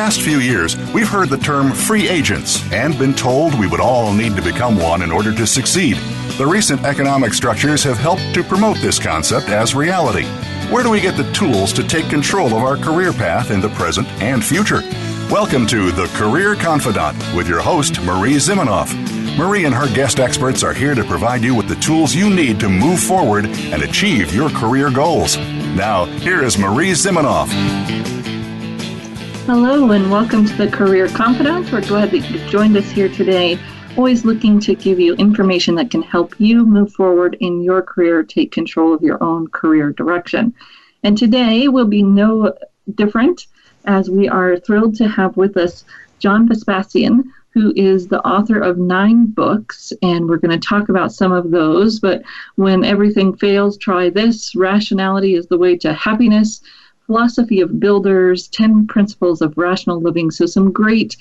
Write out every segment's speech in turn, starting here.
past few years, we've heard the term free agents and been told we would all need to become one in order to succeed. The recent economic structures have helped to promote this concept as reality. Where do we get the tools to take control of our career path in the present and future? Welcome to the Career Confidante with your host, Marie Zimenoff. Marie and her guest experts are here to provide you with the tools you need to move forward and achieve your career goals. Now, here is Marie Zimenoff. Hello and welcome to the Career Confidante. We're glad that you've joined us here today. Always looking to give you information that can help you move forward in your career, take control of your own career direction. And today will be no different, as we are thrilled to have with us John Vespasian, who is the author of 9 books, and we're going to talk about some of those. But when everything fails, try this. Rationality is the way to happiness. Philosophy of Builders, 10 Principles of Rational Living. So some great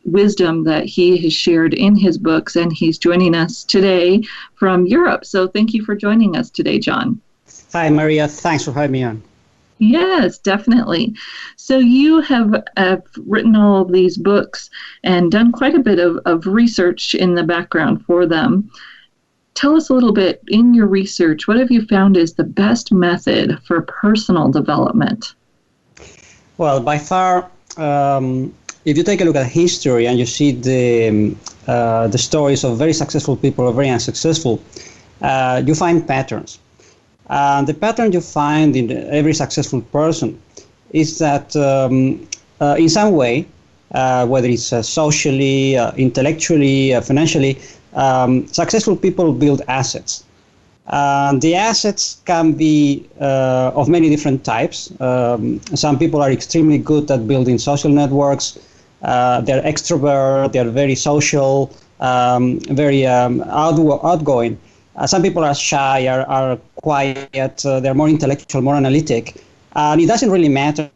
wisdom that he has shared in his books, and he's joining us today from Europe. So thank you for joining us today, John. Hi, Maria. Thanks for having me on. Yes, definitely. So you have written all of these books and done quite a bit of research in the background for them. Tell us a little bit, in your research, what have you found is the best method for personal development? Well, by far, if you take a look at history and you see the stories of very successful people or very unsuccessful, you find patterns. The pattern you find in every successful person is that in some way, whether it's socially, intellectually, financially, successful people build assets. The assets can be of many different types. Some people are extremely good at building social networks. They're extrovert, they're very social, very outgoing. Some people are shy, are quiet, they're more intellectual, more analytic, and it doesn't really matter.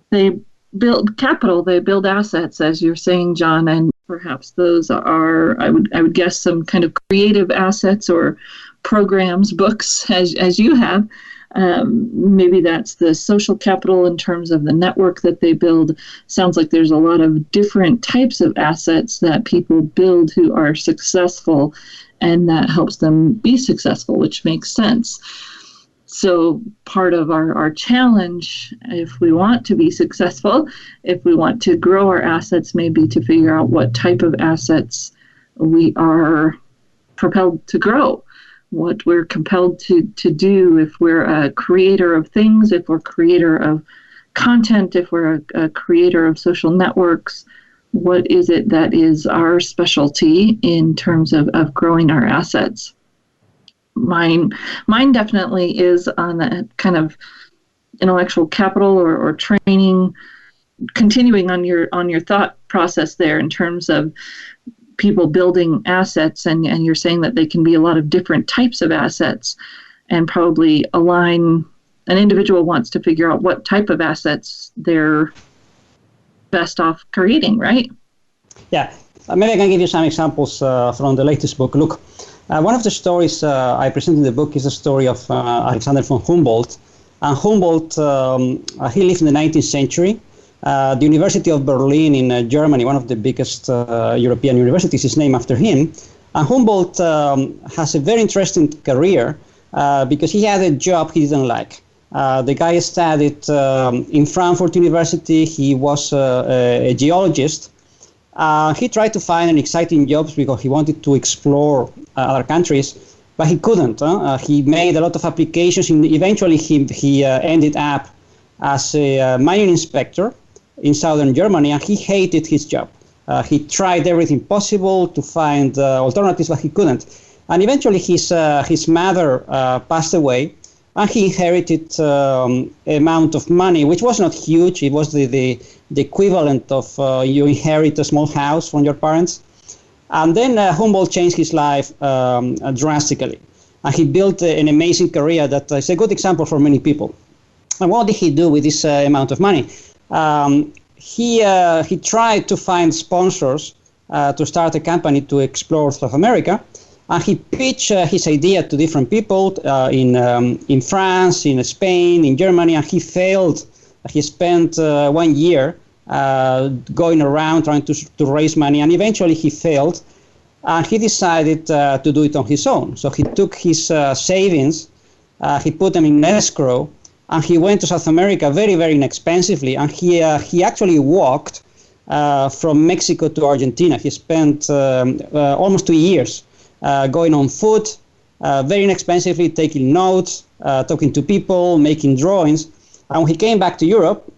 They build capital, they build assets, as you're saying, John, and perhaps those are, I would guess, some kind of creative assets or programs, books, as you have. Maybe that's the social capital in terms of the network that they build. Sounds like there's a lot of different types of assets that people build who are successful, and that helps them be successful, which makes sense. So part of our challenge, if we want to be successful, if we want to grow our assets, may be to figure out what type of assets we are propelled to grow, what we're compelled to do. If we're a creator of things, if we're a creator of content, if we're a creator of social networks, what is it that is our specialty in terms of growing our assets? Mine definitely is on the kind of intellectual capital or training, continuing on your thought process there in terms of people building assets, and you're saying that they can be a lot of different types of assets, and probably align. An individual wants to figure out what type of assets they're best off creating, right? Yeah, maybe I can give you some examples from the latest book. Look, one of the stories I present in the book is the story of Alexander von Humboldt. And Humboldt, he lived in the 19th century. The University of Berlin in Germany, one of the biggest European universities, is named after him. And Humboldt has a very interesting career because he had a job he didn't like. The guy studied in Frankfurt University. He was a geologist. He tried to find an exciting job because he wanted to explore other countries, but he couldn't. He made a lot of applications, and eventually he ended up as a mining inspector in southern Germany, and he hated his job. He tried everything possible to find alternatives, but he couldn't. And eventually his mother passed away, and he inherited amount of money, which was not huge. It was the equivalent of you inherit a small house from your parents. And then Humboldt changed his life drastically. And he built an amazing career that is a good example for many people. And what did he do with this amount of money? He tried to find sponsors to start a company to explore South America. And he pitched his idea to different people in France, in Spain, in Germany, and he failed. He spent 1 year going around trying to raise money, and eventually he failed, and he decided to do it on his own. So he took his savings, he put them in escrow, and he went to South America very, very inexpensively, and he actually walked from Mexico to Argentina. He spent almost 2 years going on foot, very inexpensively, taking notes, talking to people, making drawings. And when he came back to Europe,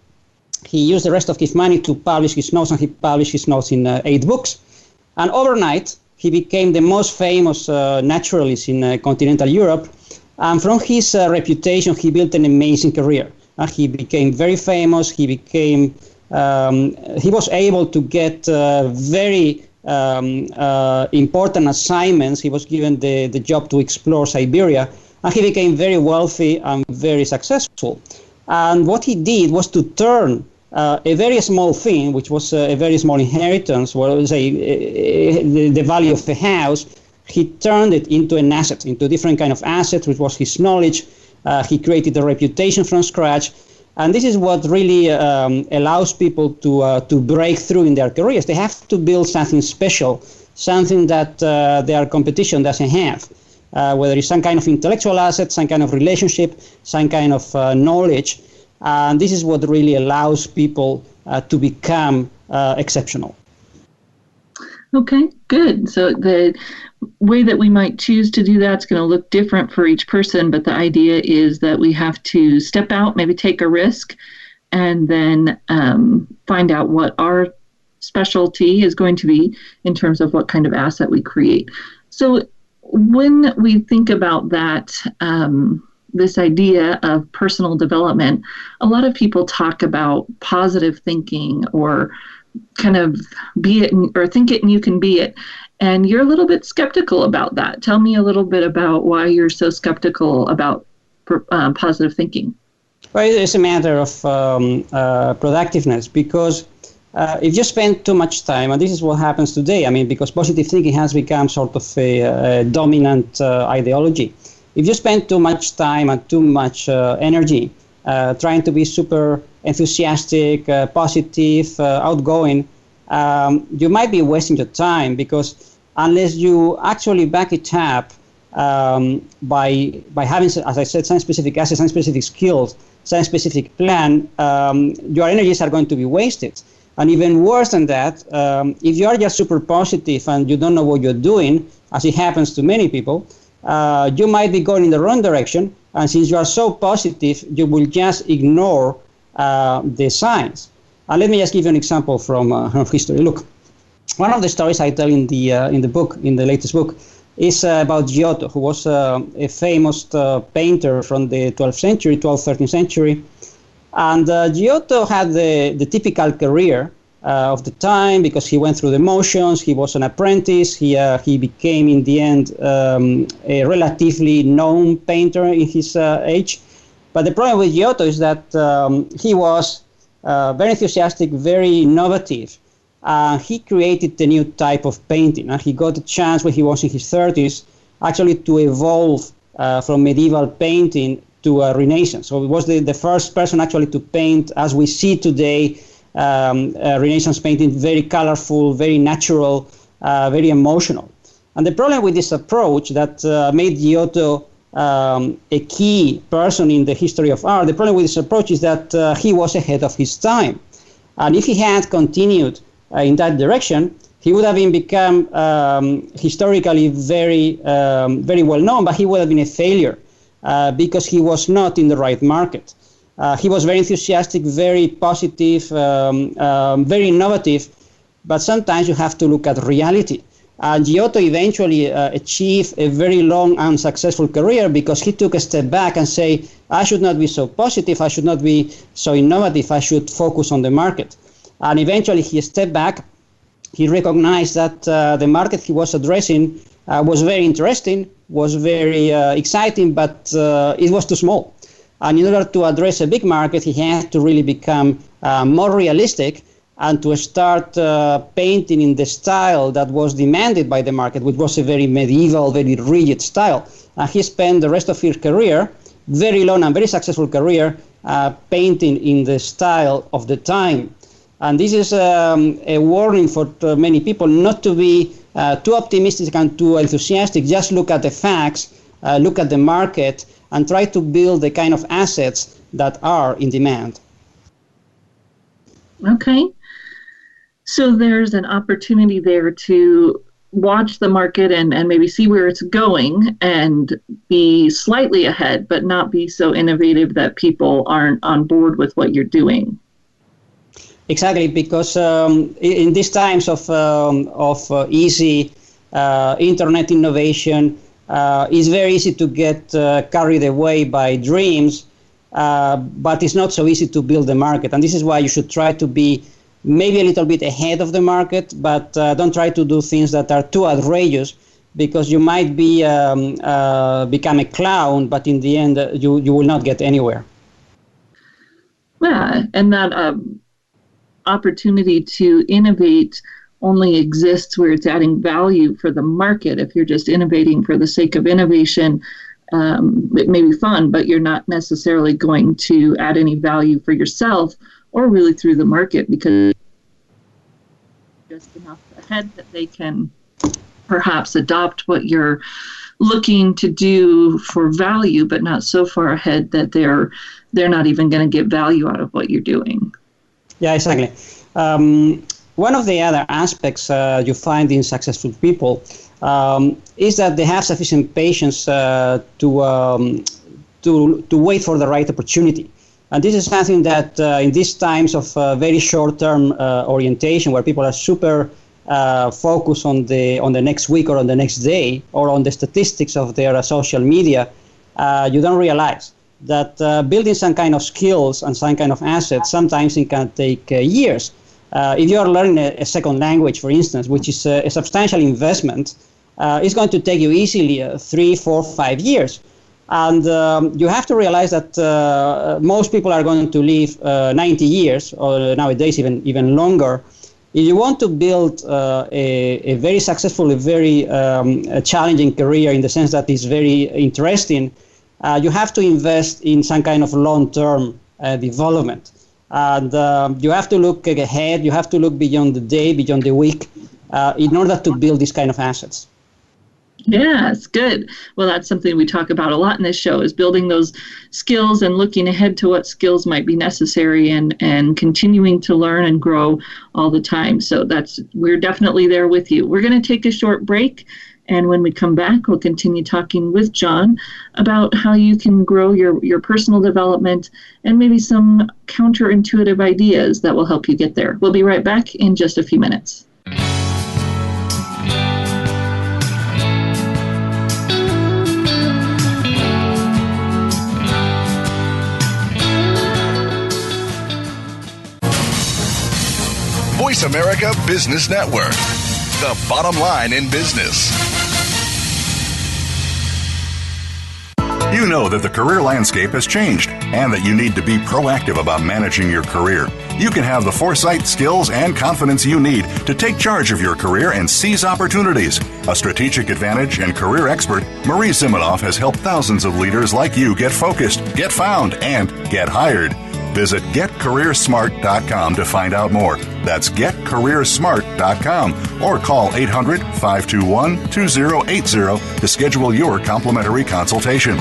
he used the rest of his money to publish his notes, and he published his notes in 8 books. And overnight, he became the most famous naturalist in continental Europe. And from his reputation, he built an amazing career. He became very famous. He was able to get very important assignments. He was given the job to explore Siberia, and he became very wealthy and very successful. And what he did was to turn a very small thing, which was a very small inheritance, the value of the house, he turned it into an asset, into a different kind of asset, which was his knowledge. He created a reputation from scratch. And this is what really allows people to break through in their careers. They have to build something special, something that their competition doesn't have, whether it's some kind of intellectual asset, some kind of relationship, some kind of knowledge. And this is what really allows people to become exceptional. Okay, good. So the way that we might choose to do that's going to look different for each person, but the idea is that we have to step out, maybe take a risk, and then find out what our specialty is going to be in terms of what kind of asset we create. So when we think about that, this idea of personal development, a lot of people talk about positive thinking, or kind of be it or think it and you can be it. And you're a little bit skeptical about that. Tell me a little bit about why you're so skeptical about positive thinking. Well, it's a matter of productiveness, because if you spend too much time, and this is what happens today, because positive thinking has become sort of a dominant ideology. If you spend too much time and too much energy trying to be super enthusiastic, positive, outgoing, you might be wasting your time, because unless you actually back it up by having, as I said, some specific assets, some specific skills, some specific plan, your energies are going to be wasted. And even worse than that, if you are just super positive and you don't know what you're doing, as it happens to many people, you might be going in the wrong direction. And since you are so positive, you will just ignore the signs. And let me just give you an example from history. Look, one of the stories I tell in the book, in the latest book, is about Giotto, who was a famous painter from the 12th century, 12th, 13th century. And Giotto had the typical career of the time, because he went through the motions. He was an apprentice. He became, in the end, a relatively known painter in his age. But the problem with Giotto is that he was very enthusiastic, very innovative. He created a new type of painting. And he got a chance when he was in his 30s actually to evolve from medieval painting to Renaissance. So he was the first person actually to paint as we see today, Renaissance painting, very colorful, very natural, very emotional. And the problem with this approach that made Giotto a key person in the history of art, the problem with this approach is that he was ahead of his time. And if he had continued in that direction, he would have become historically very well known, but he would have been a failure because he was not in the right market. He was very enthusiastic, very positive, very innovative, but sometimes you have to look at reality. Giotto eventually achieved a very long and successful career because he took a step back and say, I should not be so positive, I should not be so innovative, I should focus on the market. And eventually he stepped back. He recognized that the market he was addressing was very interesting, was very exciting, but it was too small. And in order to address a big market, he had to really become more realistic and to start painting in the style that was demanded by the market, which was a very medieval, very rigid style. And he spent the rest of his career, very long and very successful career, painting in the style of the time. And this is a warning for many people not to be too optimistic and too enthusiastic. Just look at the facts, look at the market, and try to build the kind of assets that are in demand. Okay. So there's an opportunity there to watch the market and maybe see where it's going and be slightly ahead, but not be so innovative that people aren't on board with what you're doing. Exactly, because in these times of easy internet innovation, it's very easy to get carried away by dreams, but it's not so easy to build the market. And this is why you should try to be maybe a little bit ahead of the market, but don't try to do things that are too outrageous, because you might be become a clown, but in the end you will not get anywhere. Yeah, and that opportunity to innovate only exists where it's adding value for the market. If you're just innovating for the sake of innovation, it may be fun, but you're not necessarily going to add any value for yourself or really through the market, because just enough ahead that they can perhaps adopt what you're looking to do for value, but not so far ahead that they're not even going to get value out of what you're doing. Yeah, exactly. One of the other aspects you find in successful people is that they have sufficient patience to wait for the right opportunity. And this is something that in these times of very short-term orientation, where people are super focused on the next week or on the next day or on the statistics of their social media, you don't realize that building some kind of skills and some kind of assets, sometimes it can take years. If you are learning a second language, for instance, which is a substantial investment, it's going to take you easily 3, 4, 5 years. And you have to realize that most people are going to live 90 years, or nowadays even longer. If you want to build a very successful, a very challenging career in the sense that it's very interesting, you have to invest in some kind of long-term development. And you have to look ahead, you have to look beyond the day, beyond the week, in order to build these kind of assets. Yes, good. Well, that's something we talk about a lot in this show, is building those skills and looking ahead to what skills might be necessary and continuing to learn and grow all the time. So we're definitely there with you. We're going to take a short break. And when we come back, we'll continue talking with John about how you can grow your personal development and maybe some counterintuitive ideas that will help you get there. We'll be right back in just a few minutes. Voice America Business Network, the bottom line in business. You know that the career landscape has changed and that you need to be proactive about managing your career. You can have the foresight, skills, and confidence you need to take charge of your career and seize opportunities. A strategic advantage and career expert, Marie Zimenoff has helped thousands of leaders like you get focused, get found, and get hired. Visit getcareersmart.com to find out more. That's getcareersmart.com or call 800-521-2080 to schedule your complimentary consultation.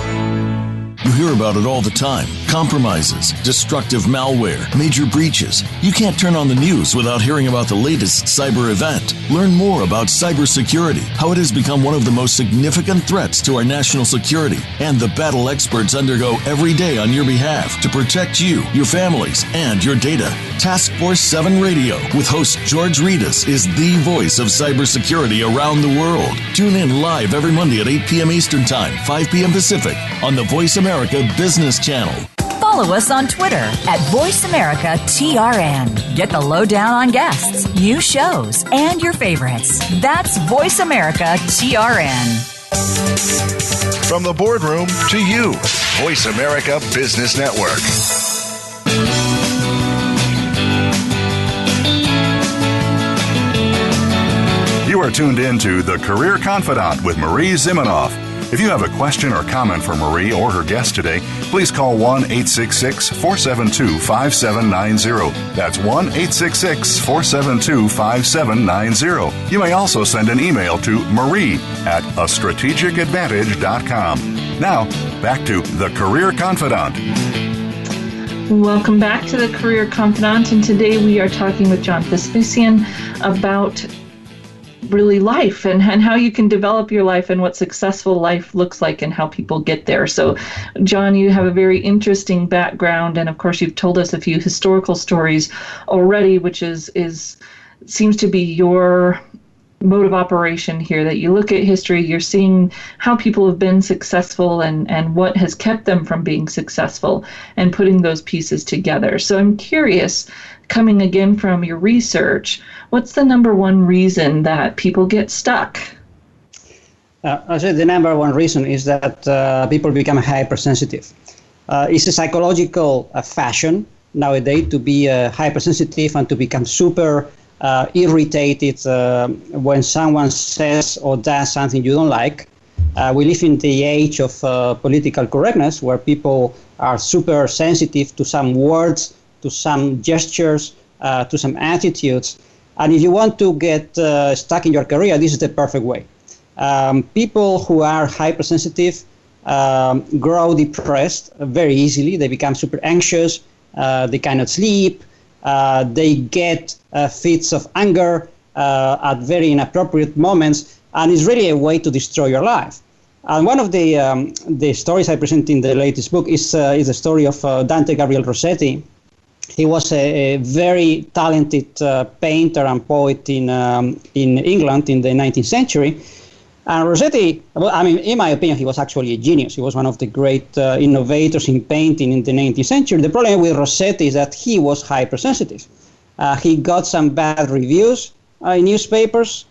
You hear about it all the time. Compromises, destructive malware, major breaches. You can't turn on the news without hearing about the latest cyber event. Learn more about cybersecurity, how it has become one of the most significant threats to our national security, and the battle experts undergo every day on your behalf to protect you, your families, and your data. Task Force 7 Radio with host George Reedus is the voice of cybersecurity around the world. Tune in live every Monday at 8 p.m. Eastern Time, 5 p.m. Pacific on the Voice America Business Channel. Follow us on Twitter at VoiceAmericaTRN. Get the lowdown on guests, new shows, and your favorites. That's VoiceAmericaTRN. From the boardroom to you, Voice America Business Network. You are tuned in to The Career Confidante with Marie Zimenoff. If you have a question or comment for Marie or her guest today, please call 1-866-472-5790. That's 1-866-472-5790. You may also send an email to marie@astrategicadvantage.com. Now, back to the Career Confidante. Welcome back to the Career Confidante, and today we are talking with John Vespasian about really life and how you can develop your life and what successful life looks like and how people get there. So, John, you have a very interesting background, and of course you've told us a few historical stories already, which seems to be your mode of operation here, that you look at history, you're seeing how people have been successful and what has kept them from being successful and putting those pieces together. So I'm curious, coming again from your research, what's the number one reason that people get stuck? I said the number one reason is that people become hypersensitive. It's a psychological fashion nowadays to be hypersensitive and to become super irritated when someone says or does something you don't like. We live in the age of political correctness, where people are super sensitive to some words, to some gestures, to some attitudes. And if you want to get stuck in your career, this is the perfect way. People who are hypersensitive grow depressed very easily. They become super anxious. They cannot sleep. They get fits of anger at very inappropriate moments, and it's really a way to destroy your life. And one of the stories I present in the latest book is the story of Dante Gabriel Rossetti. He was a very talented painter and poet in England in the 19th century. And Rossetti, in my opinion, he was actually a genius. He was one of the great innovators in painting in the 19th century. The problem with Rossetti is that he was hypersensitive. He got some bad reviews in newspapers.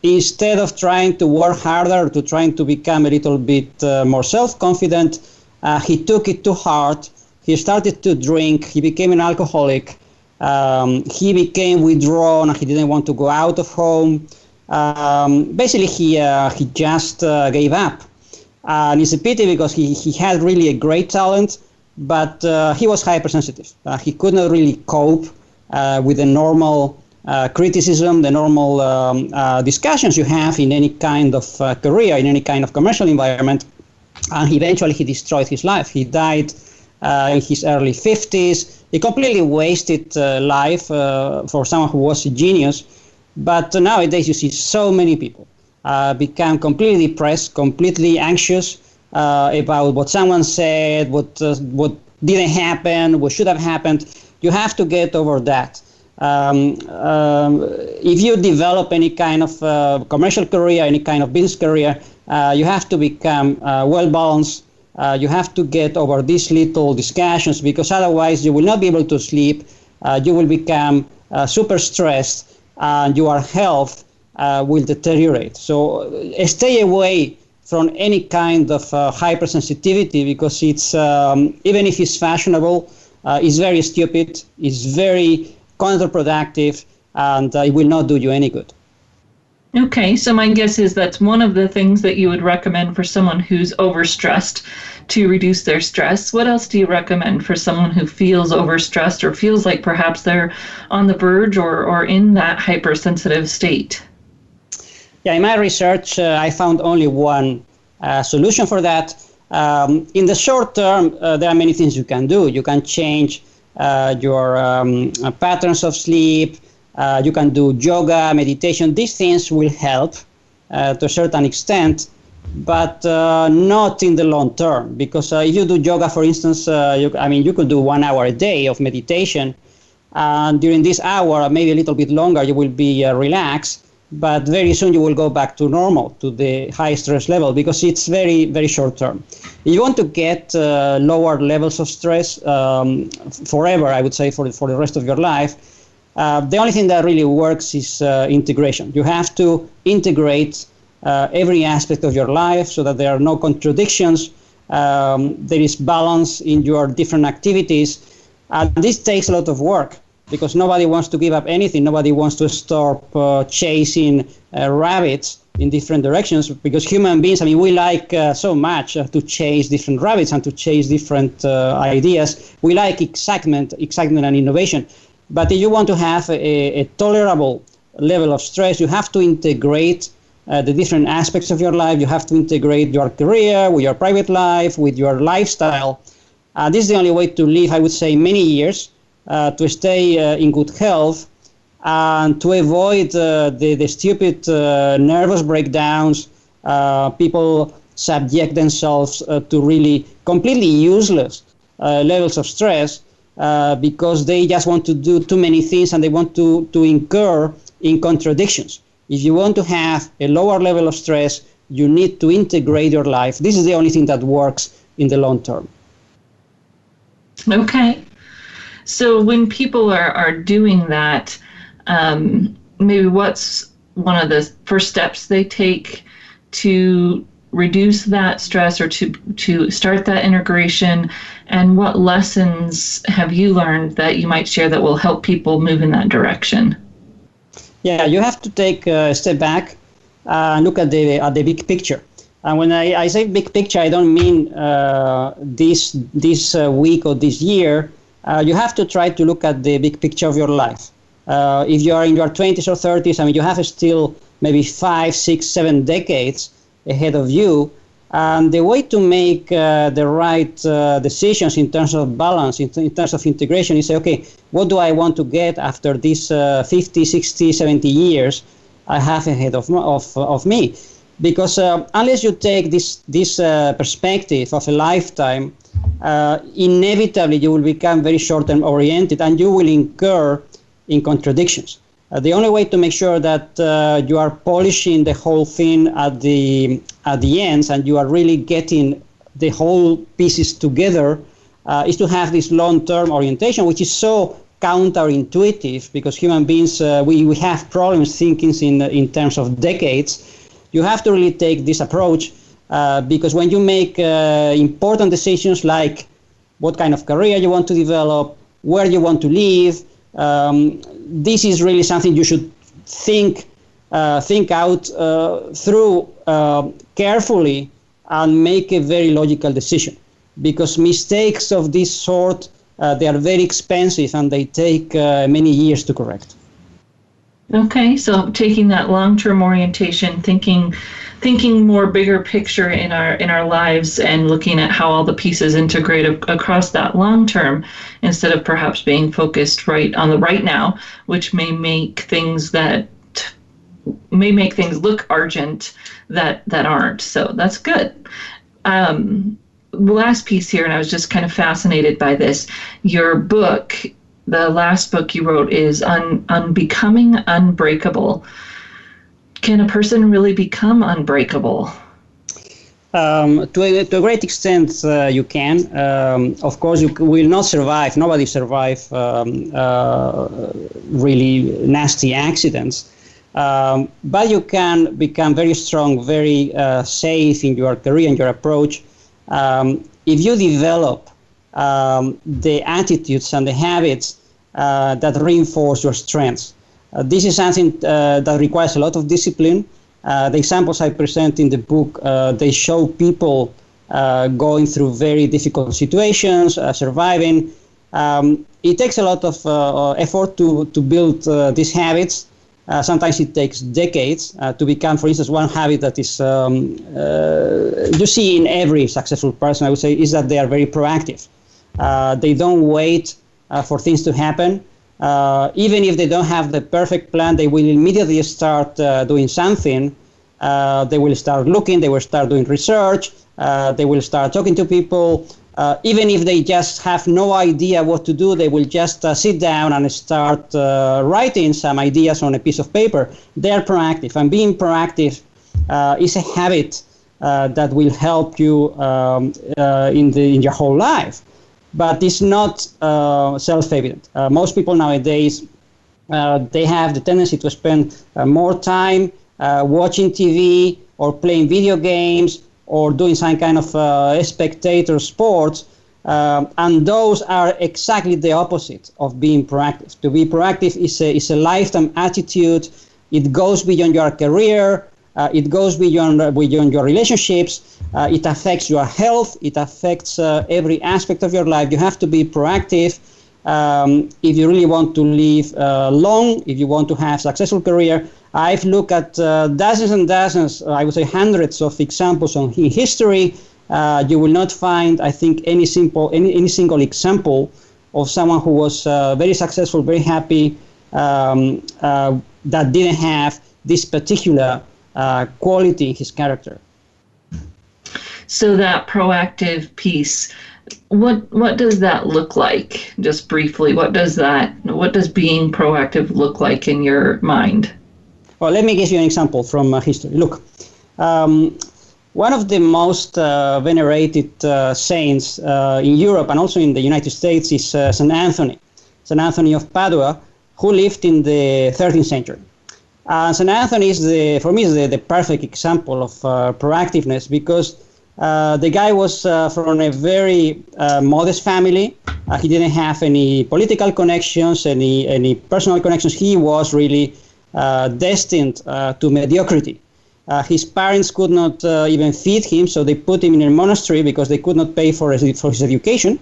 Instead of trying to work harder, to trying to become a little bit more self-confident, he took it to heart. He started to drink. He became an alcoholic. He became withdrawn. He didn't want to go out of home. Basically, he just gave up. And it's a pity because he had really a great talent, but he was hypersensitive. He could not really cope with the normal criticism, the normal discussions you have in any kind of career, in any kind of commercial environment. And eventually he destroyed his life. He died in his early 50s. He completely wasted life for someone who was a genius. But nowadays you see so many people become completely depressed, completely anxious about what someone said, what didn't happen, what should have happened. You have to get over that. If you develop any kind of commercial career, any kind of business career, you have to become well-balanced. You have to get over these little discussions, because otherwise you will not be able to sleep. You will become super stressed, and your health will deteriorate. So stay away from any kind of hypersensitivity, because it's even if it's fashionable, it's very stupid, it's very counterproductive, and it will not do you any good. Okay, so my guess is that's one of the things that you would recommend for someone who's overstressed to reduce their stress. What else do you recommend for someone who feels overstressed or feels like perhaps they're on the verge or in that hypersensitive state? Yeah, in my research, I found only one solution for that. In the short term, there are many things you can do. You can change your patterns of sleep. You can do yoga, meditation. These things will help to a certain extent, but not in the long term. Because if you do yoga, for instance, you could do 1 hour a day of meditation, and during this hour, maybe a little bit longer, you will be relaxed. But very soon you will go back to normal, to the high stress level, because it's very, very short term. If you want to get lower levels of stress forever, I would say for the rest of your life, the only thing that really works is integration. You have to integrate every aspect of your life so that there are no contradictions. There is balance in your different activities. And this takes a lot of work, because nobody wants to give up anything. Nobody wants to stop chasing rabbits in different directions, because human beings, I mean, we like so much to chase different rabbits and to chase different ideas. We like excitement and innovation. But if you want to have a tolerable level of stress, you have to integrate the different aspects of your life. You have to integrate your career with your private life, with your lifestyle. This is the only way to live, I would say, many years, to stay in good health, and to avoid the stupid nervous breakdowns. People subject themselves to really completely useless levels of stress because they just want to do too many things and they want to incur in contradictions. If you want to have a lower level of stress, you need to integrate your life. This is the only thing that works in the long term. Okay. So when people are doing that, maybe what's one of the first steps they take to reduce that stress or to start that integration, and what lessons have you learned that you might share that will help people move in that direction? Yeah, you have to take a step back and look at the big picture. And when I say big picture, I don't mean this week or this year. You have to try to look at the big picture of your life. If you are in your 20s or 30s, I mean, you have still maybe 5, 6, 7 decades ahead of you. And the way to make the right decisions in terms of balance, in terms of integration, is say, okay, what do I want to get after these 50, 60, 70 years I have ahead of me? Because unless you take this perspective of a lifetime, inevitably you will become very short-term oriented and you will incur in contradictions. The only way to make sure that you are polishing the whole thing at the ends and you are really getting the whole pieces together is to have this long-term orientation, which is so counterintuitive because human beings, we have problems thinking in terms of decades. You have to really take this approach because when you make important decisions like what kind of career you want to develop, where you want to live, this is really something you should think out through carefully and make a very logical decision. Because mistakes of this sort, they are very expensive and they take many years to correct. Okay, so taking that long-term orientation, thinking more bigger picture in our lives and looking at how all the pieces integrate across that long term, instead of perhaps being focused right on the right now, which may make things look urgent that aren't. So that's good. Last piece here, and I was just kind of fascinated by this. Your book, the last book you wrote, is on becoming unbreakable. Can a person really become unbreakable? To a great extent, you can. Of course, you will not survive. Nobody survives really nasty accidents. But you can become very strong, very safe in your career and your approach. If you develop the attitudes and the habits that reinforce your strengths. This is something that requires a lot of discipline. The examples I present in the book, they show people going through very difficult situations, surviving. It takes a lot of effort to build these habits. Sometimes it takes decades to become, for instance, one habit that is you see in every successful person, I would say, is that they are very proactive. They don't wait for things to happen. Even if they don't have the perfect plan, they will immediately start doing something. They will start looking, they will start doing research, they will start talking to people. Even if they just have no idea what to do, they will just sit down and start writing some ideas on a piece of paper. They are proactive, and being proactive is a habit that will help you in your whole life. But it's not self-evident. Most people nowadays, they have the tendency to spend more time watching TV or playing video games or doing some kind of spectator sports. And those are exactly the opposite of being proactive. To be proactive is a lifetime attitude. It goes beyond your career. It goes beyond your relationships. It affects your health. It affects every aspect of your life. You have to be proactive if you really want to live long, if you want to have a successful career. I've looked at dozens and dozens, I would say hundreds of examples in history. You will not find, I think, any single example of someone who was very successful, very happy, that didn't have this particular quality in his character. So that proactive piece, what does that look like? Just briefly, what does being proactive look like in your mind? Well, let me give you an example from history. Look, one of the most venerated saints in Europe and also in the United States is St. Anthony of Padua, who lived in the 13th century. St. Anthony is, for me, the perfect example of proactiveness, because the guy was from a very modest family. He didn't have any political connections, any personal connections. He was really destined to mediocrity. His parents could not even feed him, so they put him in a monastery because they could not pay for his education.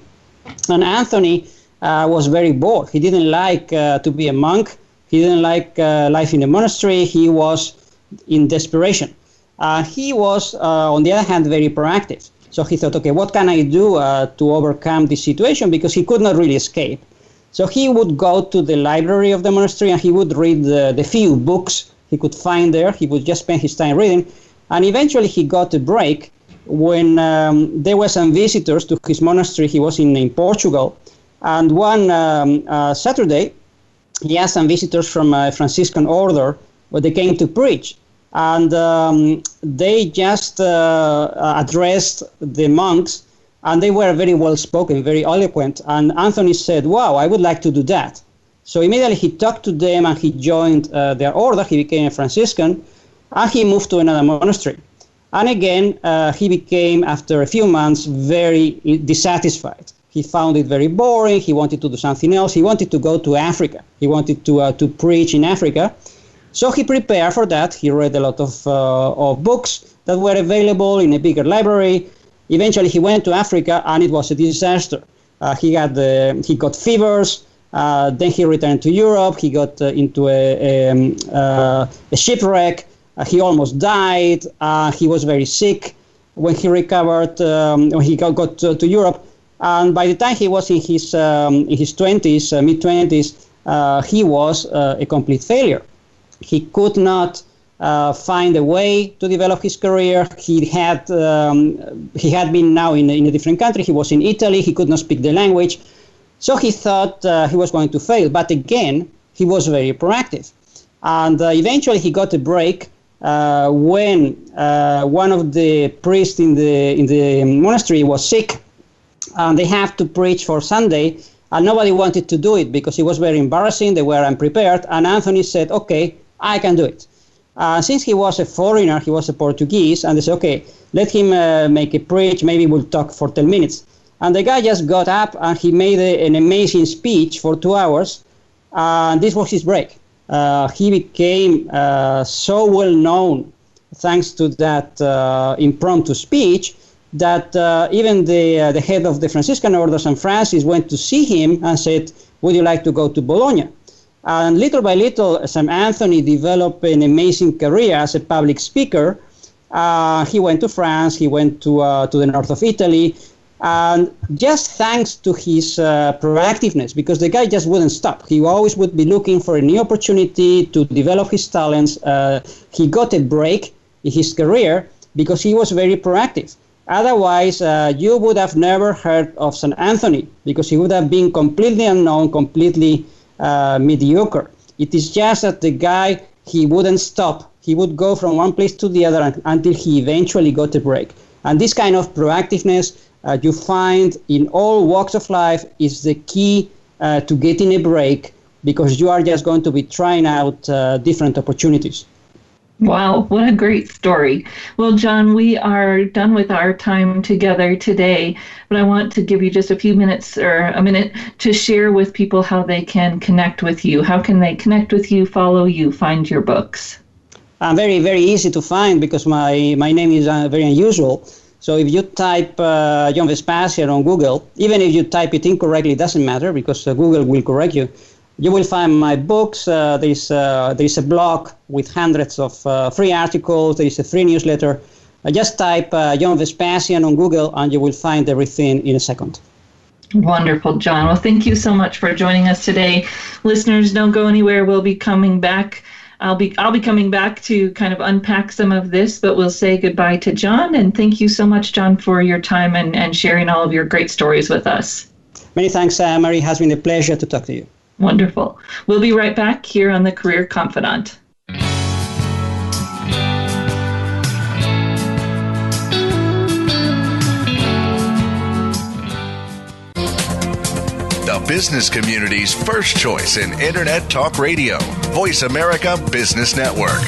And Anthony was very bored. He didn't like to be a monk. He didn't like life in a monastery. He was in desperation. He was, on the other hand, very proactive. So he thought, okay, what can I do to overcome this situation? Because he could not really escape. So he would go to the library of the monastery and he would read the few books he could find there. He would just spend his time reading. And eventually he got a break when there were some visitors to his monastery. He was in Portugal. And one Saturday, he had some visitors from a Franciscan order where they came to preach. And they just addressed the monks, and they were very well spoken, very eloquent. And Anthony said, wow, I would like to do that. So immediately he talked to them and he joined their order. He became a Franciscan, and he moved to another monastery. And again, he became, after a few months, very dissatisfied. He found it very boring. He wanted to do something else. He wanted to go to Africa. He wanted to preach in Africa. So he prepared for that. He read a lot of books that were available in a bigger library. Eventually, he went to Africa, and it was a disaster. He got fevers. Then he returned to Europe. He got into a shipwreck. He almost died. He was very sick when he recovered. When he got to Europe, and by the time he was in his 20s, mid-20s, he was a complete failure. He could not find a way to develop his career. He had been now in a different country. He was in Italy. He could not speak the language. So he thought he was going to fail. But again, he was very proactive. And eventually he got a break when one of the priests in the monastery was sick. And they had to preach for Sunday. And nobody wanted to do it because it was very embarrassing. They were unprepared. And Anthony said, okay, I can do it. Since he was a foreigner, he was a Portuguese, and they said, okay, let him make a preach, maybe we'll talk for 10 minutes. And the guy just got up and he made an amazing speech for 2 hours, and this was his break. He became so well known thanks to that impromptu speech that even the head of the Franciscan Order, St. Francis, went to see him and said, would you like to go to Bologna? And little by little, St. Anthony developed an amazing career as a public speaker. He went to France, he went to the north of Italy, and just thanks to his proactiveness, because the guy just wouldn't stop. He always would be looking for a new opportunity to develop his talents. He got a break in his career because he was very proactive. Otherwise, you would have never heard of St. Anthony because he would have been completely unknown, completely mediocre. It is just that the guy, he wouldn't stop. He would go from one place to the other until he eventually got a break. And this kind of proactiveness you find in all walks of life is the key to getting a break, because you are just going to be trying out different opportunities. Wow, what a great story. Well, John, we are done with our time together today, but I want to give you just a few minutes or a minute to share with people how they can connect with you. How can they connect with you, follow you, find your books? and very, very easy to find because my name is very unusual. So if you type John Vespasian on Google, even if you type it incorrectly, it doesn't matter because Google will correct you. You will find my books. There is a blog with hundreds of free articles. There is a free newsletter. Just type John Vespasian on Google and you will find everything in a second. Wonderful, John. Well, thank you so much for joining us today. Listeners, don't go anywhere. We'll be coming back. I'll be coming back to kind of unpack some of this, but we'll say goodbye to John. And thank you so much, John, for your time and sharing all of your great stories with us. Many thanks, Marie. It has been a pleasure to talk to you. Wonderful. We'll be right back here on the Career Confidant. The business community's first choice in Internet Talk Radio, Voice America Business Network.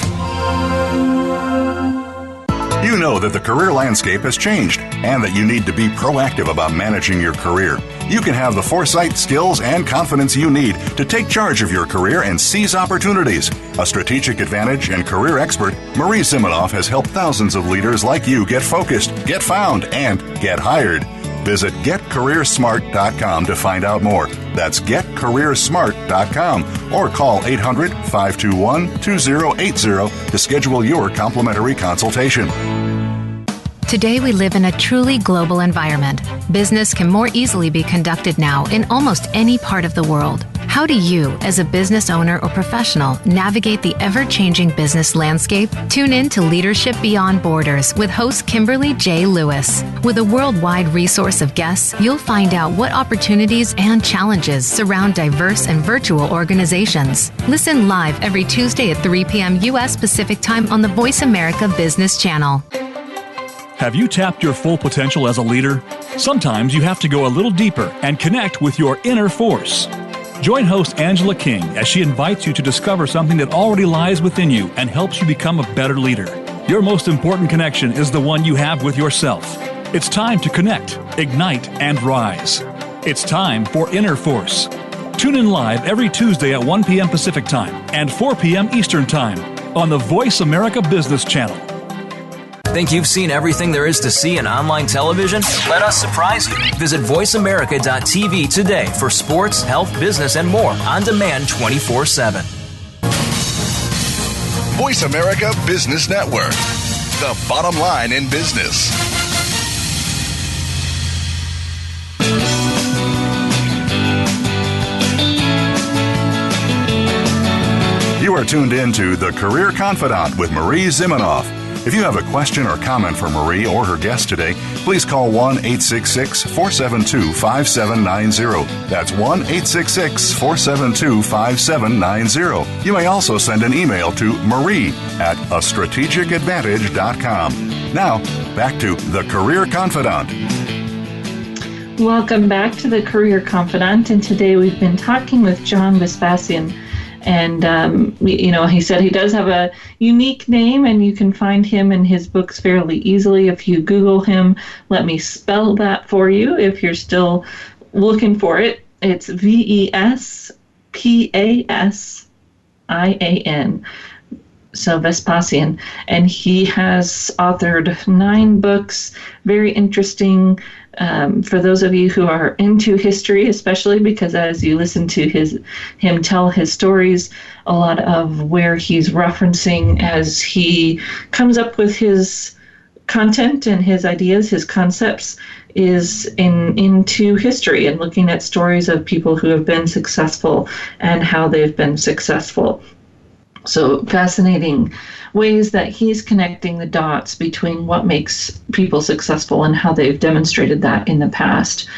You know that the career landscape has changed and that you need to be proactive about managing your career. You can have the foresight, skills, and confidence you need to take charge of your career and seize opportunities. A strategic advantage and career expert, Marie Zimenoff has helped thousands of leaders like you get focused, get found, and get hired. Visit getcareersmart.com to find out more. That's getcareersmart.com or call 800-521-2080 to schedule your complimentary consultation. Today we live in a truly global environment. Business can more easily be conducted now in almost any part of the world. How do you, as a business owner or professional, navigate the ever-changing business landscape? Tune in to Leadership Beyond Borders with host Kimberly J. Lewis. With a worldwide resource of guests, you'll find out what opportunities and challenges surround diverse and virtual organizations. Listen live every Tuesday at 3 p.m. U.S. Pacific Time on the Voice America Business Channel. Have you tapped your full potential as a leader? Sometimes you have to go a little deeper and connect with your inner force. Join host Angela King as she invites you to discover something that already lies within you and helps you become a better leader. Your most important connection is the one you have with yourself. It's time to connect, ignite, and rise. It's time for Inner Force. Tune in live every Tuesday at 1 p.m. Pacific Time and 4 p.m. Eastern Time on the Voice America Business Channel. Think you've seen everything there is to see in online television? Let us surprise you. Visit voiceamerica.tv today for sports, health, business, and more on demand 24/7. Voice America Business Network, the bottom line in business. You are tuned in to The Career Confidant with Marie Zimenoff. If you have a question or comment for Marie or her guest today, please call 1-866-472-5790. That's 1-866-472-5790. You may also send an email to marie@astrategicadvantage.com. Now, back to The Career Confidant. Welcome back to The Career Confidant, and today we've been talking with John Vespasian. And, he said he does have a unique name, and you can find him in his books fairly easily if you Google him. Let me spell that for you if you're still looking for it. It's Vespasian. So Vespasian. And he has authored 9 books, very interesting. For those of you who are into history, especially because as you listen to him tell his stories, a lot of where he's referencing as he comes up with his content and his ideas, his concepts, is into history and looking at stories of people who have been successful and how they've been successful. So fascinating ways that he's connecting the dots between what makes people successful and how they've demonstrated that in the past.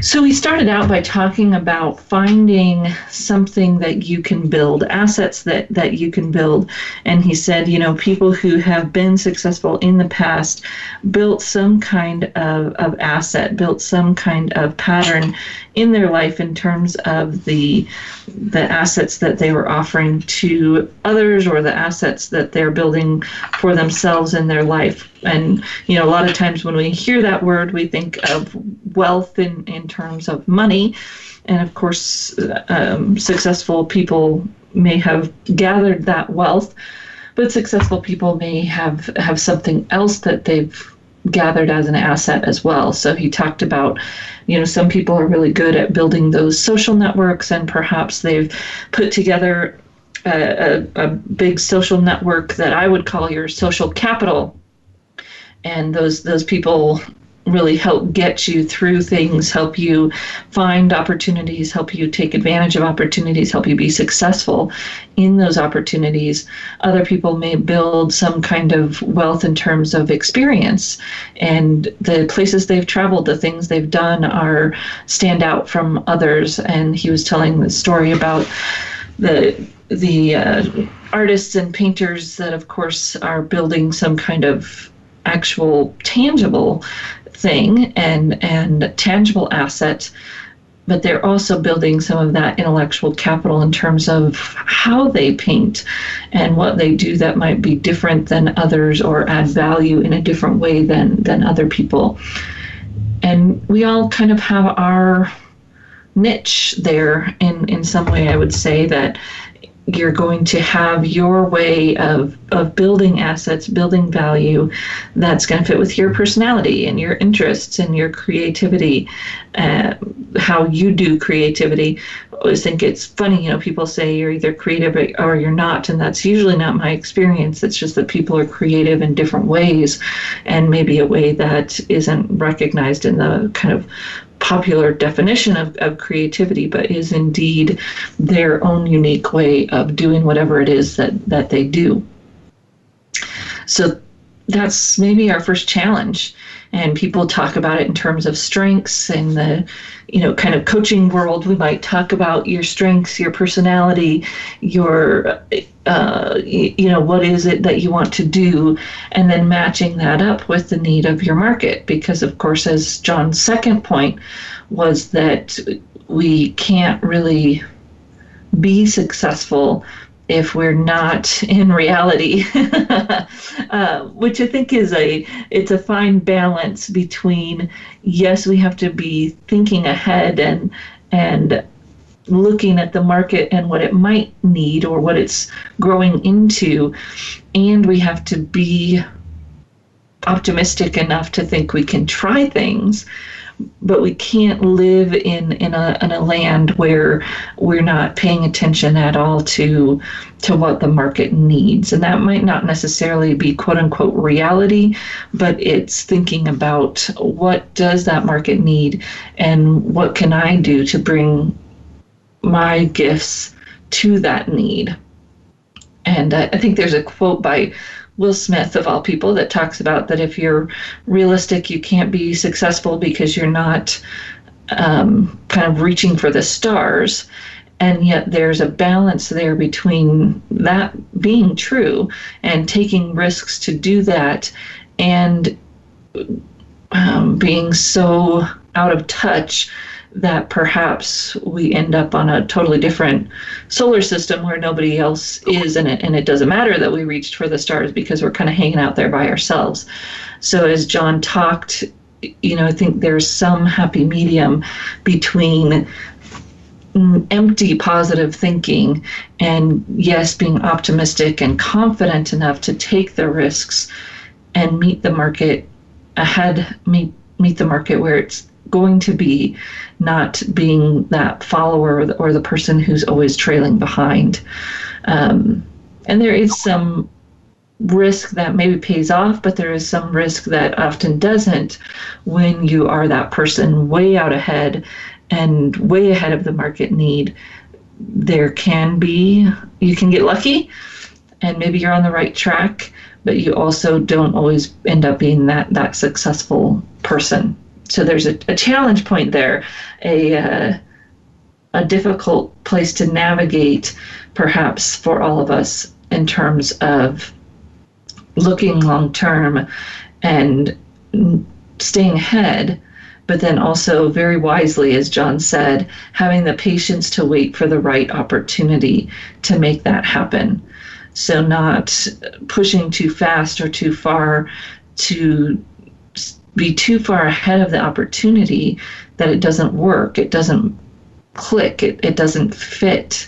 So we started out by talking about finding something that you can build, assets that you can build. And he said, people who have been successful in the past built some kind of asset, built some kind of pattern in their life in terms of the assets that they were offering to others or the assets that they're building for themselves in their life. And, a lot of times when we hear that word, we think of wealth in terms of money. And of course, successful people may have gathered that wealth. But successful people may have something else that they've gathered as an asset as well. So he talked about, some people are really good at building those social networks, and perhaps they've put together a big social network that I would call your social capital. And those people really help get you through things, help you find opportunities, help you take advantage of opportunities, help you be successful in those opportunities. Other people may build some kind of wealth in terms of experience, and the places they've traveled, the things they've done stand out from others. And he was telling the story about the artists and painters that, of course, are building some kind of actual tangible thing and tangible asset, but they're also building some of that intellectual capital in terms of how they paint and what they do that might be different than others or add value in a different way than other people. And we all kind of have our niche there in some way. I would say that you're going to have your way of building assets, building value that's going to fit with your personality and your interests and your creativity, how you do creativity. I always think it's funny, people say you're either creative or you're not, and that's usually not my experience. It's just that people are creative in different ways, and maybe a way that isn't recognized in the kind of popular definition of creativity, but is indeed their own unique way of doing whatever it is that they do. So that's maybe our first challenge. And people talk about it in terms of strengths. In the, kind of coaching world, we might talk about your strengths, your personality, your, what is it that you want to do, and then matching that up with the need of your market. Because, of course, as John's second point was that we can't really be successful if we're not in reality, which I think it's a fine balance between, yes, we have to be thinking ahead and looking at the market and what it might need or what it's growing into, and we have to be optimistic enough to think we can try things. But we can't live in a land where we're not paying attention at all to what the market needs. And that might not necessarily be quote unquote reality, but it's thinking about what does that market need and what can I do to bring my gifts to that need. And I think there's a quote by Will Smith, of all people, that talks about that if you're realistic, you can't be successful because you're not kind of reaching for the stars. And yet there's a balance there between that being true and taking risks to do that, and being so out of touch that perhaps we end up on a totally different solar system where nobody else is in it, and it doesn't matter that we reached for the stars because we're kind of hanging out there by ourselves. So as John talked, I think there's some happy medium between empty positive thinking and, yes, being optimistic and confident enough to take the risks and meet the market ahead, meet the market where it's going to be, not being that follower or the person who's always trailing behind. And there is some risk that maybe pays off, but there is some risk that often doesn't when you are that person way out ahead and way ahead of the market need. You can get lucky and maybe you're on the right track, but you also don't always end up being that successful person. So there's a challenge point there, a difficult place to navigate, perhaps, for all of us in terms of looking long term and staying ahead, but then also very wisely, as John said, having the patience to wait for the right opportunity to make that happen. So not pushing too fast or too far to be too far ahead of the opportunity that it doesn't work, it doesn't click, it doesn't fit,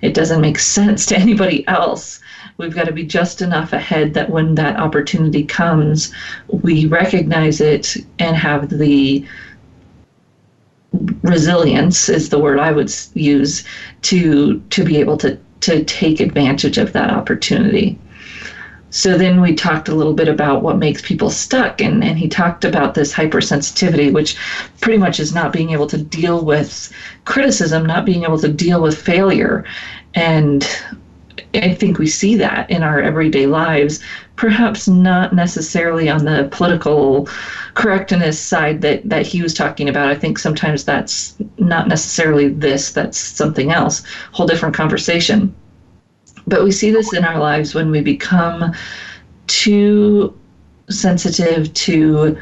it doesn't make sense to anybody else. We've got to be just enough ahead that when that opportunity comes, we recognize it and have the resilience, is the word I would use, to be able to take advantage of that opportunity. So then we talked a little bit about what makes people stuck, and he talked about this hypersensitivity, which pretty much is not being able to deal with criticism, not being able to deal with failure. And I think we see that in our everyday lives, perhaps not necessarily on the political correctness side that he was talking about. I think sometimes that's not necessarily this, that's something else, whole different conversation. But we see this in our lives when we become too sensitive to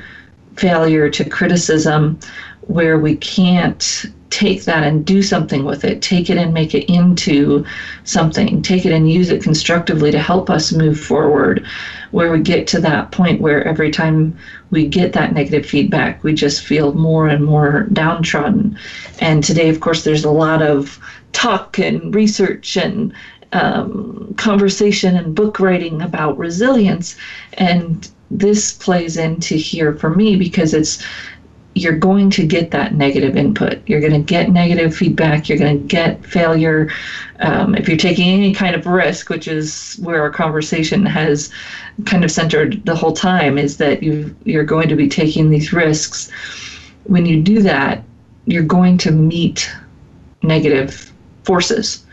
failure, to criticism, where we can't take that and do something with it, take it and make it into something, take it and use it constructively to help us move forward, where we get to that point where every time we get that negative feedback, we just feel more and more downtrodden. And today, of course, there's a lot of talk and research and conversation and book writing about resilience, and this plays into here for me because you're going to get that negative input. You're going to get negative feedback. You're going to get failure. If you're taking any kind of risk, which is where our conversation has kind of centered the whole time, is that you're going to be taking these risks. When you do that, you're going to meet negative forces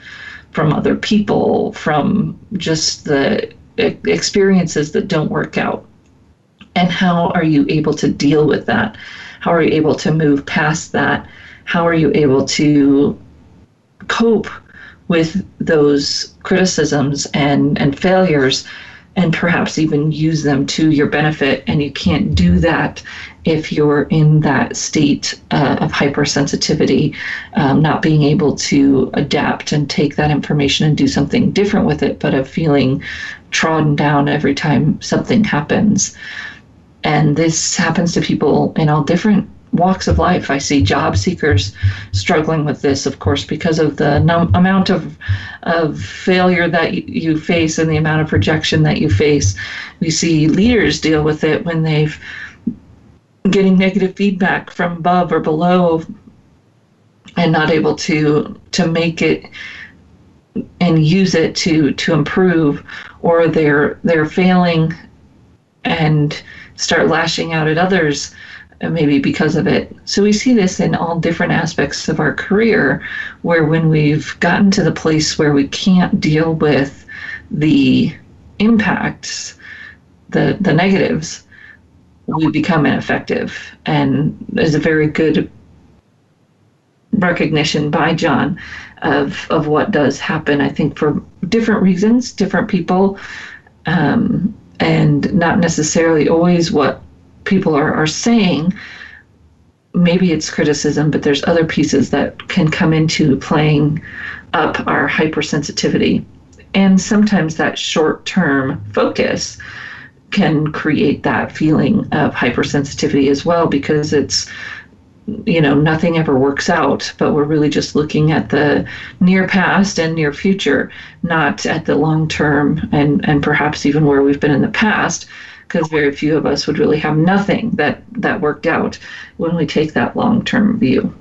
from other people, from just the experiences that don't work out. And how are you able to deal with that? How are you able to move past that? How are you able to cope with those criticisms and failures, and perhaps even use them to your benefit? And you can't do that if you're in that state of hypersensitivity, not being able to adapt and take that information and do something different with it, but of feeling trodden down every time something happens. And this happens to people in all different walks of life. I see job seekers struggling with this, of course, because of the amount of failure that you face and the amount of rejection that you face. We see leaders deal with it when they've getting negative feedback from above or below and not able to make it and use it to improve, or they're failing and start lashing out at others, maybe because of it. So we see this in all different aspects of our career, where when we've gotten to the place where we can't deal with the impacts, the negatives, we become ineffective. And there's a very good recognition by John of what does happen, I think, for different reasons, different people, and not necessarily always what people are saying. Maybe it's criticism, but there's other pieces that can come into playing up our hypersensitivity. And sometimes that short-term focus can create that feeling of hypersensitivity as well, because it's, nothing ever works out, but we're really just looking at the near past and near future, not at the long term and perhaps even where we've been in the past, because very few of us would really have nothing that worked out when we take that long-term view.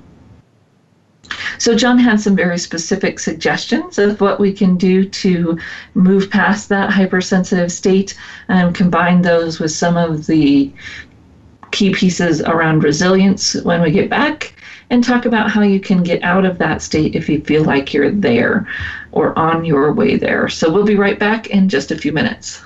So John had some very specific suggestions of what we can do to move past that hypersensitive state, and combine those with some of the key pieces around resilience when we get back, and talk about how you can get out of that state if you feel like you're there or on your way there. So we'll be right back in just a few minutes.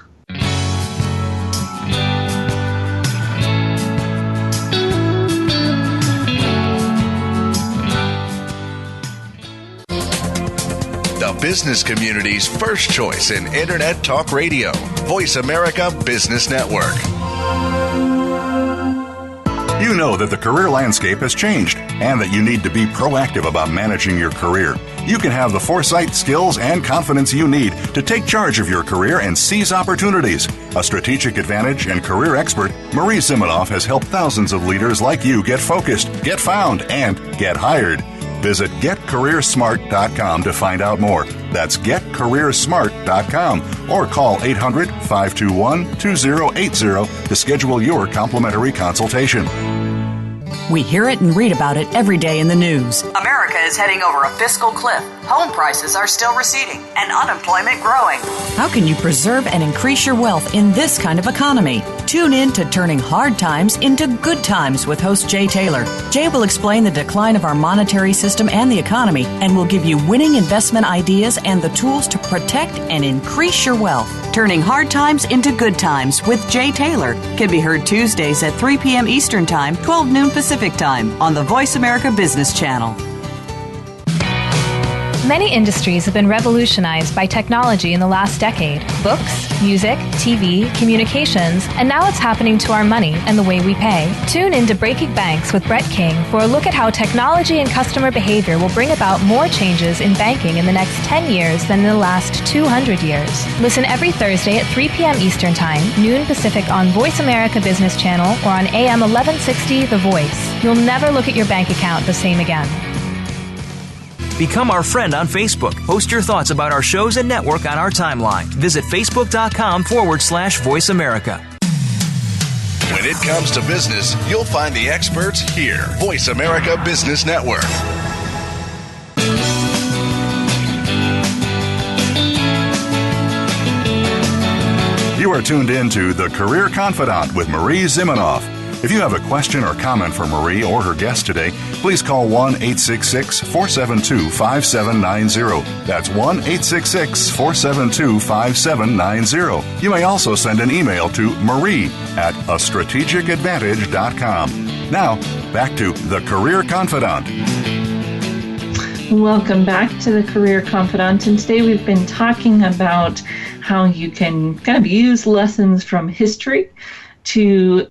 The business community's first choice in Internet Talk Radio, Voice America Business Network. You know that the career landscape has changed and that you need to be proactive about managing your career. You can have the foresight, skills, and confidence you need to take charge of your career and seize opportunities. A strategic advantage and career expert, Marie Zimenoff has helped thousands of leaders like you get focused, get found, and get hired. Visit getcareersmart.com to find out more. That's getcareersmart.com or call 800-521-2080 to schedule your complimentary consultation. We hear it and read about it every day in the news. America is heading over a fiscal cliff. Home prices are still receding and unemployment growing. How can you preserve and increase your wealth in this kind of economy? Tune in to Turning Hard Times into Good Times with host Jay Taylor. Jay will explain the decline of our monetary system and the economy and will give you winning investment ideas and the tools to protect and increase your wealth. Turning Hard Times into Good Times with Jay Taylor can be heard Tuesdays at 3 p.m. Eastern Time, 12 noon Pacific Time on the Voice America Business Channel. Many industries have been revolutionized by technology in the last decade. Books, music, TV, communications, and now it's happening to our money and the way we pay. Tune in to Breaking Banks with Brett King for a look at how technology and customer behavior will bring about more changes in banking in the next 10 years than in the last 200 years. Listen every Thursday at 3 p.m. Eastern Time, noon Pacific on Voice America Business Channel or on AM 1160 The Voice. You'll never look at your bank account the same again. Become our friend on Facebook. Post your thoughts about our shows and network on our timeline. Visit facebook.com/Voice America. When it comes to business, you'll find the experts here. Voice America Business Network. You are tuned in to The Career Confidante with Marie Zimenoff. If you have a question or comment for Marie or her guest today, please call 1-866-472-5790. That's 1-866-472-5790. You may also send an email to marie@astrategicadvantage.com. Now, back to The Career Confidante. Welcome back to The Career Confidante. And today we've been talking about how you can kind of use lessons from history to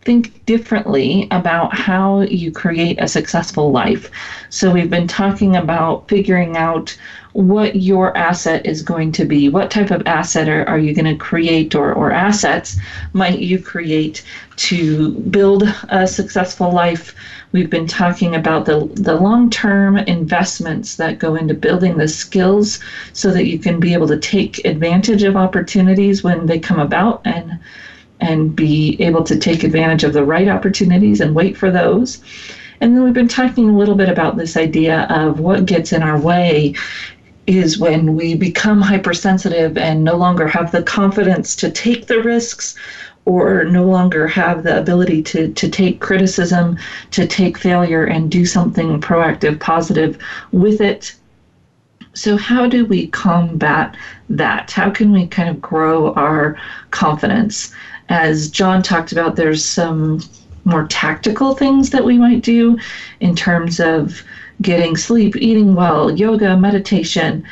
think differently about how you create a successful life. So we've been talking about figuring out what your asset is going to be. What type of asset are you going to create, or assets might you create to build a successful life? We've been talking about the long-term investments that go into building the skills so that you can be able to take advantage of opportunities when they come about and be able to take advantage of the right opportunities and wait for those. And then we've been talking a little bit about this idea of what gets in our way is when we become hypersensitive and no longer have the confidence to take the risks, or no longer have the ability to take criticism, to take failure and do something proactive, positive with it. So how do we combat that? How can we kind of grow our confidence? As John talked about, there's some more tactical things that we might do in terms of getting sleep, eating well, yoga, meditation,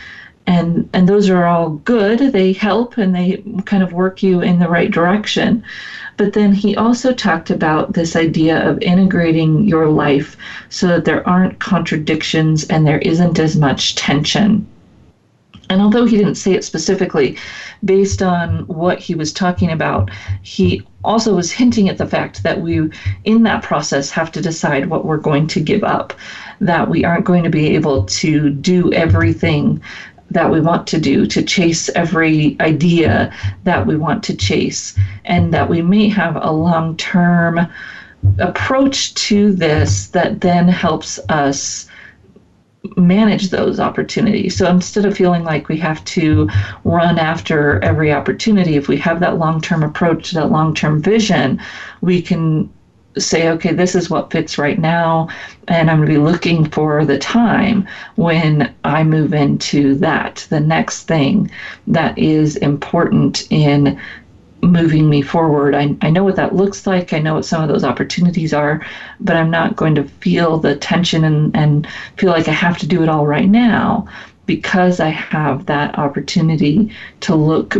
and those are all good. They help and they kind of work you in the right direction. But then he also talked about this idea of integrating your life so that there aren't contradictions and there isn't as much tension. And although he didn't say it specifically, based on what he was talking about, he also was hinting at the fact that we, in that process, have to decide what we're going to give up, that we aren't going to be able to do everything that we want to do, to chase every idea that we want to chase, and that we may have a long-term approach to this that then helps us manage those opportunities. So instead of feeling like we have to run after every opportunity, if we have that long-term approach, that long-term vision, we can say, okay, this is what fits right now, and I'm going to be looking for the time when I move into that, the next thing that is important in moving me forward. I know what that looks like. I know what some of those opportunities are, but I'm not going to feel the tension and feel like I have to do it all right now, because I have that opportunity to look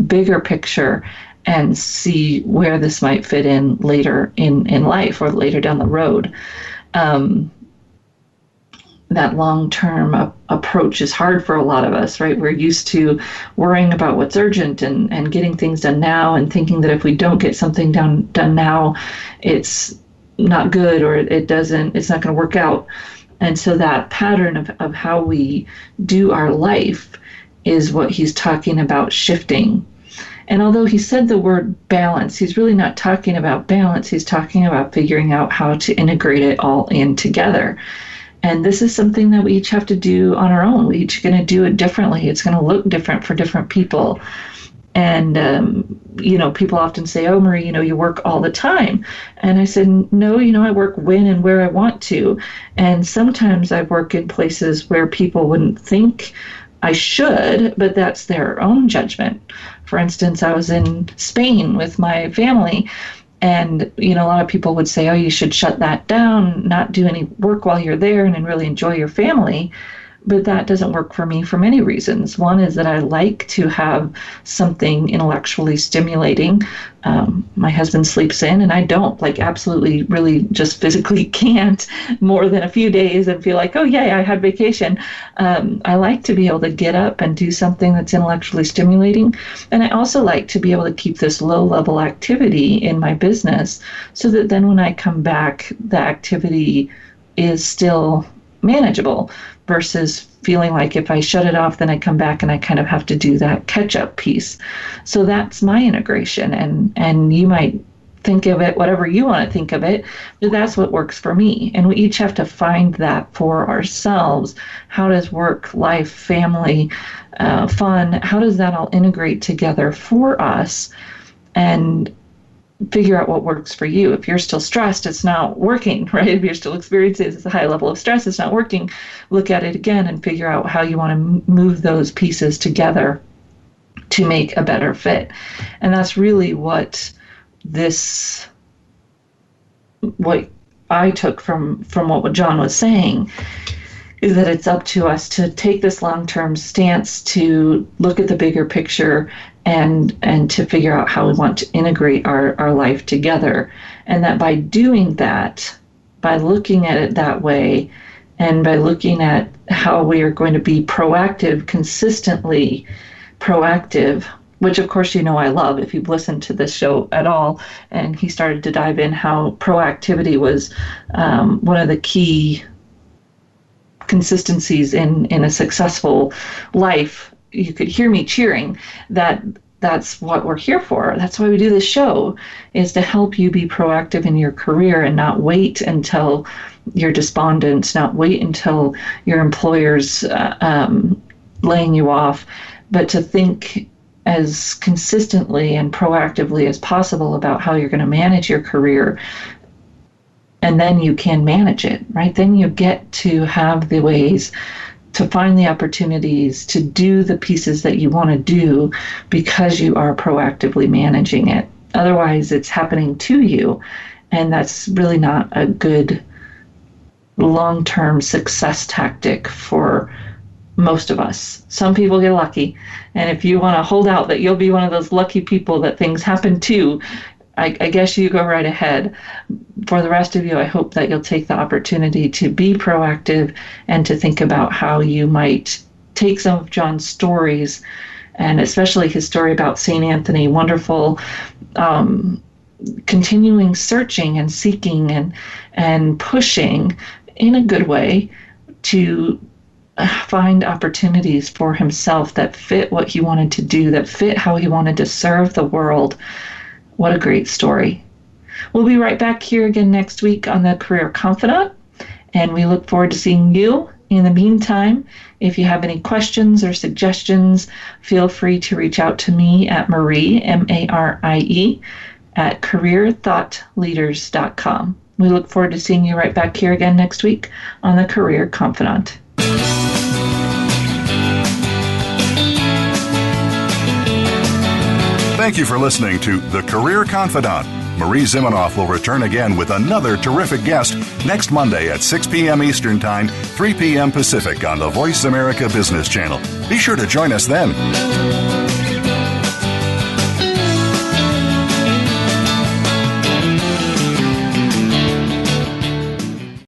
bigger picture and see where this might fit in later in life or later down the road. That long-term approach is hard for a lot of us, right? We're used to worrying about what's urgent and getting things done now, and thinking that if we don't get something done now, it's not good, or it's not going to work out. And so that pattern of how we do our life is what he's talking about shifting. And although he said the word balance, he's really not talking about balance. He's talking about figuring out how to integrate it all in together. And this is something that we each have to do on our own. We each are going to do it differently. It's going to look different for different people. And, people often say, oh, Marie, you work all the time. And I said, no, I work when and where I want to. And sometimes I work in places where people wouldn't think I should, but that's their own judgment. For instance, I was in Spain with my family, and, a lot of people would say, oh, you should shut that down, not do any work while you're there, and then really enjoy your family. But that doesn't work for me for many reasons. One is that I like to have something intellectually stimulating. My husband sleeps in, and I don't, absolutely, really just physically can't more than a few days and feel like, oh, yay, I had vacation. I like to be able to get up and do something that's intellectually stimulating. And I also like to be able to keep this low-level activity in my business so that then when I come back, the activity is still manageable, versus feeling like if I shut it off, then I come back and I kind of have to do that catch-up piece. So that's my integration, and you might think of it whatever you want to think of it, but that's what works for me. And we each have to find that for ourselves. How does work, life, family, fun, how does that all integrate together for us? And figure out what works for you. If you're still stressed, it's not working, right? If you're still experiencing a high level of stress, it's not working. Look at it again and figure out how you want to move those pieces together to make a better fit. And that's really what I took from what John was saying, is that it's up to us to take this long-term stance to look at the bigger picture and to figure out how we want to integrate our life together. And that by doing that, by looking at it that way, and by looking at how we are going to be proactive, consistently proactive, which of course I love if you've listened to this show at all, and he started to dive in how proactivity was one of the key consistencies in a successful life. You could hear me cheering that's what we're here for. That's why we do this show, is to help you be proactive in your career and not wait until you're despondent, not wait until your employer's laying you off, but to think as consistently and proactively as possible about how you're going to manage your career. And then you can manage it, right? Then you get to have the ways to find the opportunities to do the pieces that you want to do because you are proactively managing it. Otherwise, it's happening to you, and that's really not a good long-term success tactic for most of us. Some people get lucky, and if you want to hold out that you'll be one of those lucky people that things happen to, I guess you go right ahead. For the rest of you, I hope that you'll take the opportunity to be proactive and to think about how you might take some of John's stories, and especially his story about St. Anthony, wonderful, continuing searching and seeking and pushing in a good way to find opportunities for himself that fit what he wanted to do, that fit how he wanted to serve the world. What a great story. We'll be right back here again next week on the Career Confidant, and we look forward to seeing you. In the meantime, if you have any questions or suggestions, feel free to reach out to me at Marie, M-A-R-I-E, at careerthoughtleaders.com. We look forward to seeing you right back here again next week on the Career Confidant. Thank you for listening to The Career Confidant. Marie Zimenoff will return again with another terrific guest next Monday at 6 p.m. Eastern Time, 3 p.m. Pacific on the Voice America Business Channel. Be sure to join us then.